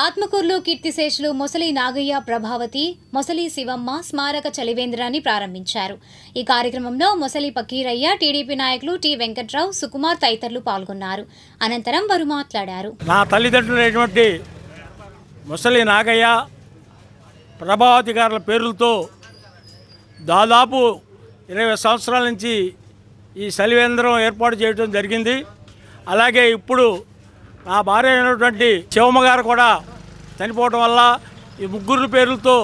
ఆత్మకూరులో కీర్తిశేషులు మొసలి నాగయ్య ప్రభావతి, మొసలి శివమ్మ స్మారక చలివేంద్రాన్ని ప్రారంభించారు. ఈ కార్యక్రమంలో మొసలి పకీరయ్య, టీడీపీ నాయకులు టి వెంకట్రావు, సుకుమార్ తదితరులు పాల్గొన్నారు. అనంతరం వారు మాట్లాడారు. నా తల్లిదండ్రులైనటువంటి మొసలి నాగయ్య, ప్రభావతి గారుల పేర్లతో దాదాపు 20 సంవత్సరాల నుంచి ఈ చలివేంద్రం ఏర్పాటు చేయడం జరిగింది. అలాగే ఇప్పుడు నా భార్య అయినటువంటి శివమ్మ గారు కూడా చనిపోవడం వల్ల ఈ ముగ్గురు పేర్లతో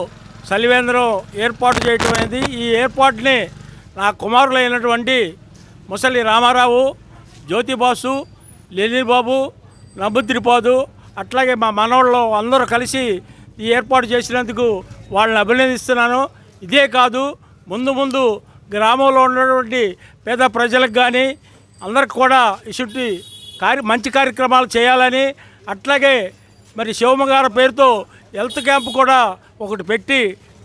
చలివేంద్రం ఏర్పాటు చేయటం అనేది. ఈ ఏర్పాటుని నా కుమారులైనటువంటి ముసలి రామారావు, జ్యోతిబాసు, లెనిబాబు, నబుద్రిపాదు, అట్లాగే మా మనవాళ్ళు అందరూ కలిసి ఈ ఏర్పాటు చేసినందుకు వాళ్ళని అభినందిస్తున్నాను. ఇదే కాదు, ముందు గ్రామంలో ఉన్నటువంటి పేద ప్రజలకు కానీ అందరికి కూడా ఇటువంటి మంచి కార్యక్రమాలు చేయాలని, అట్లాగే మరి శివమ్మ గారి పేరుతో హెల్త్ క్యాంప్ కూడా ఒకటి పెట్టి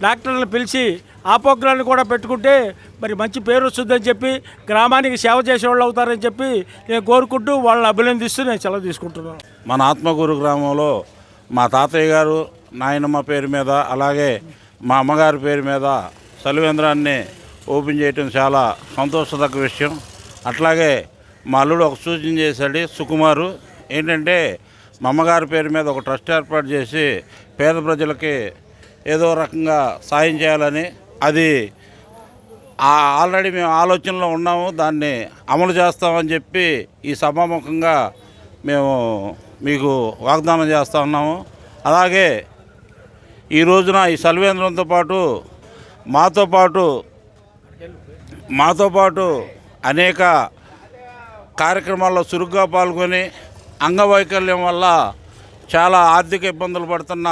డాక్టర్లను పిలిచి ఆ ప్రోగ్రాన్ని కూడా పెట్టుకుంటే మరి మంచి పేరు వస్తుందని చెప్పి గ్రామానికి సేవ చేసేవాళ్ళు అవుతారని చెప్పి నేను కోరుకుంటూ వాళ్ళని అభినందిస్తూ నేను సెలవు తీసుకుంటున్నాను. మన ఆత్మకూరు గ్రామంలో మా తాతయ్య గారు, నాయనమ్మ పేరు మీద, అలాగే మా అమ్మగారి పేరు మీద చలివేంద్రాన్ని ఓపెన్ చేయటం చాలా సంతోషదగ్గ విషయం. అట్లాగే మా అల్లుడు ఒక సూచన చేశాడు, సుకుమారు, ఏంటంటే మా అమ్మగారి పేరు మీద ఒక ట్రస్ట్ ఏర్పాటు చేసి పేద ప్రజలకి ఏదో రకంగా సాయం చేయాలని. అది ఆల్రెడీ మేము ఆలోచనలో ఉన్నాము, దాన్ని అమలు చేస్తామని చెప్పి ఈ సభాముఖంగా మేము మీకు వాగ్దానం చేస్తూ ఉన్నాము. అలాగే ఈ రోజున ఈ చలివేంద్రంతో పాటు మాతో పాటు అనేక కార్యక్రమాల్లో చురుగ్గా పాల్గొని అంగవైకల్యం వల్ల చాలా ఆర్థిక ఇబ్బందులు పడుతున్న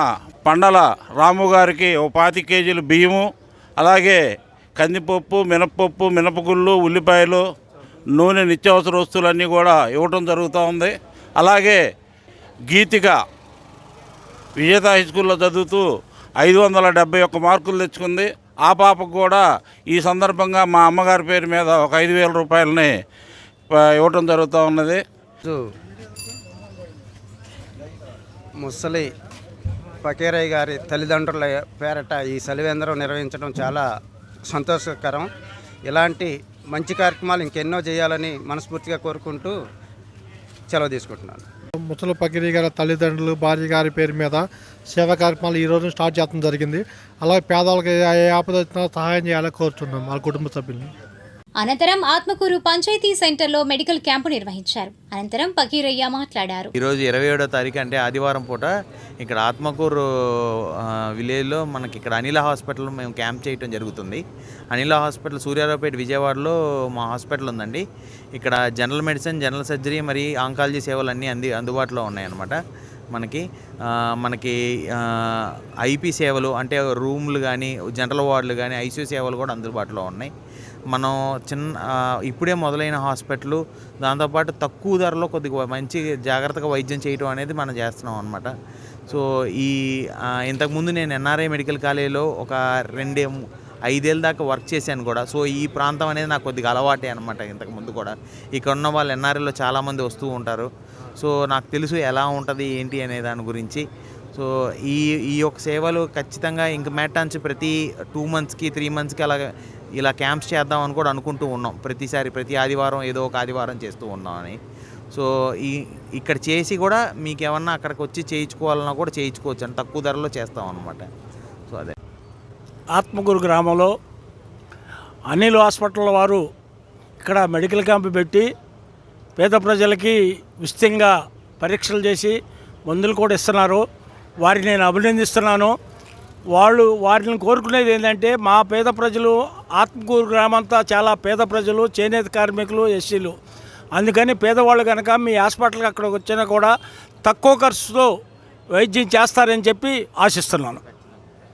పండల రాము గారికి 25 కేజీలు బియ్యము, అలాగే కందిపప్పు, మినపప్పు, మినపగుళ్ళు, ఉల్లిపాయలు, నూనె, నిత్యావసర వస్తువులన్నీ కూడా ఇవ్వటం జరుగుతూ ఉంది. అలాగే గీతిక విజేత హై స్కూల్లో చదువుతూ 571 మార్కులు తెచ్చుకుంది. ఆ పాపకు కూడా ఈ సందర్భంగా మా అమ్మగారి పేరు మీద ఒక 5,000 రూపాయలని ఇవ్వటం జరుగుతూ ఉన్నది. ముసలి పకీరయ్య గారి తల్లిదండ్రుల పేరట ఈ చలివేంద్రం నిర్వహించడం చాలా సంతోషకరం. ఇలాంటి మంచి కార్యక్రమాలు ఇంకెన్నో చేయాలని మనస్ఫూర్తిగా కోరుకుంటూ సెలవు తీసుకుంటున్నాను. ముసలి పకీరయ్య గారి తల్లిదండ్రులు, భార్య గారి పేరు మీద సేవా కార్యక్రమాలు ఈరోజు స్టార్ట్ చేయడం జరిగింది. అలాగే పేదవాళ్ళకి ఏ ఆపద వచ్చినా సహాయం చేయాలని కోరుతున్నాం వాళ్ళ కుటుంబ సభ్యుల్ని. అనంతరం ఆత్మకూరు పంచాయతీ సెంటర్లో మెడికల్ క్యాంపు నిర్వహించారు. అనంతరం పకీరయ్య మాట్లాడారు. ఈరోజు 27వ తారీఖు అంటే ఆదివారం పూట ఇక్కడ ఆత్మకూరు విలేజ్లో మనకి ఇక్కడ అనిల హాస్పిటల్ మేము క్యాంప్ చేయడం జరుగుతుంది. అనిల హాస్పిటల్ సూర్యారావుపేట, విజయవాడలో మా హాస్పిటల్ ఉందండి. ఇక్కడ జనరల్ మెడిసిన్, జనరల్ సర్జరీ, మరి ఆంకాలజీ సేవలు అన్నీ అందుబాటులో ఉన్నాయన్నమాట. మనకి ఐపీ సేవలు అంటే రూమ్లు కానీ, జనరల్ వార్డులు కానీ, ఐసీయూ సేవలు కూడా అందుబాటులో ఉన్నాయి. మనం ఇప్పుడే మొదలైన హాస్పిటల్, దాంతోపాటు తక్కువ ధరలో కొద్దిగా మంచి జాగ్రత్తగా వైద్యం చేయడం అనేది మనం చేస్తున్నాం అనమాట. సో ఇంతకుముందు నేను ఎన్ఆర్ఐ మెడికల్ కాలేజీలో ఒక 5 ఏళ్ళ దాకా వర్క్ చేశాను కూడా. సో ఈ ప్రాంతం అనేది నాకు కొద్దిగా అలవాటే అనమాట. ఇంతకుముందు కూడా ఇక్కడ ఉన్న వాళ్ళు ఎన్ఆర్ఐలో చాలామంది వస్తూ ఉంటారు. సో నాకు తెలుసు ఎలా ఉంటుంది ఏంటి అనే దాని గురించి. సో ఈ యొక్క సేవలు ఖచ్చితంగా ఇంక మేటాన్స్ ప్రతి 2 మంత్స్కి 3 మంత్స్కి ఇలా క్యాంప్స్ చేద్దామని కూడా అనుకుంటూ ఉన్నాం. ప్రతి ఆదివారం ఏదో ఒక ఆదివారం చేస్తూ ఉన్నామని. సో ఇక్కడ చేసి కూడా మీకు ఏమన్నా అక్కడికి వచ్చి చేయించుకోవాలన్నా కూడా చేయించుకోవచ్చు అని తక్కువ ధరలో చేస్తాం అనమాట. సో అదే ఆత్మకూరు గ్రామంలో అనిల్ హాస్పిటల్ వారు ఇక్కడ మెడికల్ క్యాంప్ పెట్టి పేద ప్రజలకి ఉచితంగా పరీక్షలు చేసి మందులు కూడా ఇస్తున్నారు. వారిని నేను అభినందిస్తున్నాను. వారిని కోరుకునేది ఏంటంటే, మా పేద ప్రజలు, ఆత్మకూరు గ్రామంతా చాలా పేద ప్రజలు, చేనేత కార్మికులు, ఎస్సీలు. అందుకని పేదవాళ్ళు కనుక మీ హాస్పిటల్కి అక్కడికి వచ్చినా కూడా తక్కువ ఖర్చుతో వైద్యం చేస్తారని చెప్పి ఆశిస్తున్నాను.